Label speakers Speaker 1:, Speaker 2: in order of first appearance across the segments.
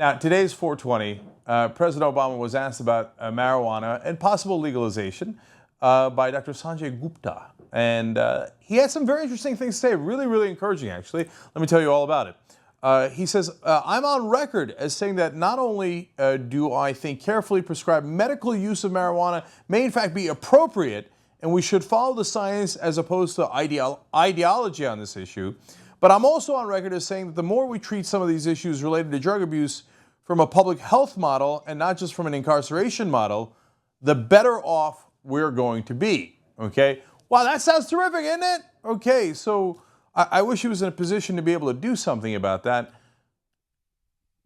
Speaker 1: Now, today's 420. President Obama was asked about marijuana and possible legalization by Dr. Sanjay Gupta. And he had some very interesting things to say, really, really encouraging, actually. Let me tell you all about it. He says, I'm on record as saying that not only do I think carefully prescribed medical use of marijuana may in fact be appropriate, and we should follow the science as opposed to ideology on this issue, but I'm also on record as saying that the more we treat some of these issues related to drug abuse from a public health model and not just from an incarceration model, the better off we're going to be. Okay? Wow, that sounds terrific, isn't it? Okay, so I wish he was in a position to be able to do something about that.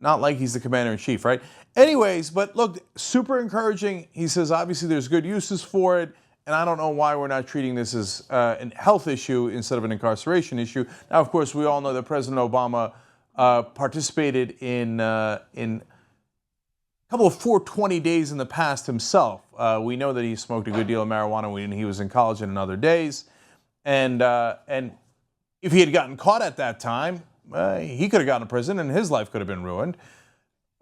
Speaker 1: Not like he's the commander-in-chief, right? Anyways, but look, super encouraging. He says obviously there's good uses for it, and I don't know why we're not treating this as a health issue instead of an incarceration issue. Now, of course, we all know that President Obama participated in a couple of 420 days in the past himself. We know that he smoked a good deal of marijuana when he was in college and in other days. And if he had gotten caught at that time, he could have gotten to prison and his life could have been ruined.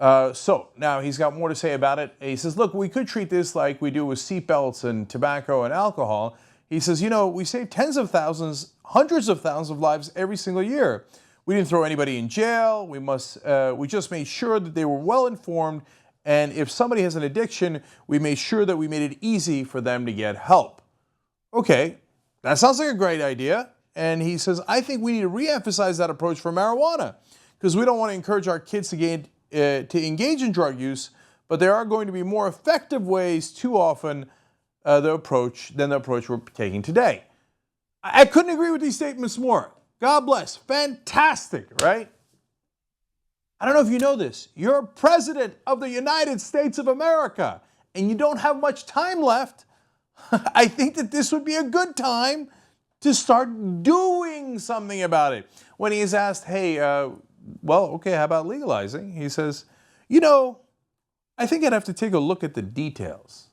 Speaker 1: So now he's got more to say about it. He says, look, we could treat this like we do with seatbelts and tobacco and alcohol. He says, you know, we save tens of thousands, hundreds of thousands of lives every single year. We didn't throw anybody in jail. We just made sure that they were well informed. And if somebody has an addiction, we made sure that we made it easy for them to get help. Okay, that sounds like a great idea. And he says, I think we need to reemphasize that approach for marijuana because we don't want to encourage our kids to engage in drug use, but there are going to be more effective ways too often than the approach we're taking today. I couldn't agree with these statements more. God bless. Fantastic, right? I don't know if you know this. You're president of the United States of America and you don't have much time left. I think that this would be a good time to start doing something about it. When he's asked, hey, well, okay, how about legalizing? He says, you know, I think I'd have to take a look at the details.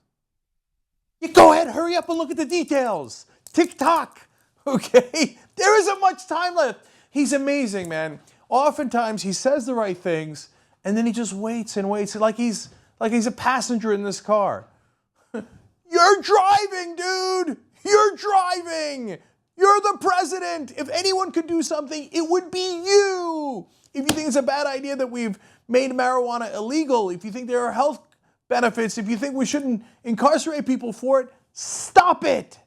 Speaker 1: You go ahead, hurry up and look at the details. Tick-tock, okay? There isn't much time left. He's amazing, man. Oftentimes he says the right things and then he just waits and waits like he's a passenger in this car. You're driving, dude. You're driving. You're the president. If anyone could do something, it would be you. If you think it's a bad idea that we've made marijuana illegal, if you think there are health benefits, if you think we shouldn't incarcerate people for it, stop it.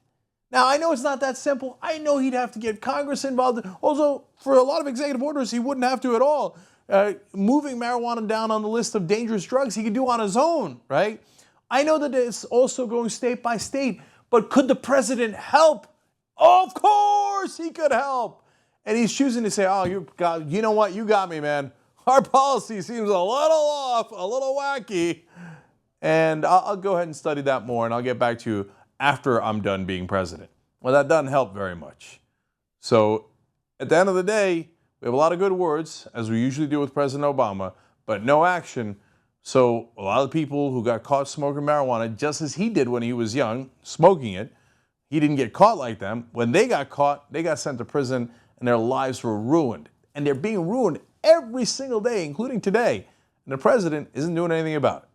Speaker 1: Now, I know it's not that simple. I know he'd have to get Congress involved. Also, for a lot of executive orders, he wouldn't have to at all. Moving marijuana down on the list of dangerous drugs, he could do on his own, right? I know that it's also going state by state, but could the president help? Of course he could help. And he's choosing to say, oh, you know what? You got me, man. Our policy seems a little off, a little wacky. And I'll go ahead and study that more, and I'll get back to you after I'm done being president. Well, that doesn't help very much. So at the end of the day, we have a lot of good words, as we usually do with President Obama, but no action. So a lot of people who got caught smoking marijuana, just as he did when he was young, smoking it, he didn't get caught like them. When they got caught, they got sent to prison and their lives were ruined. And they're being ruined every single day, including today. And the president isn't doing anything about it.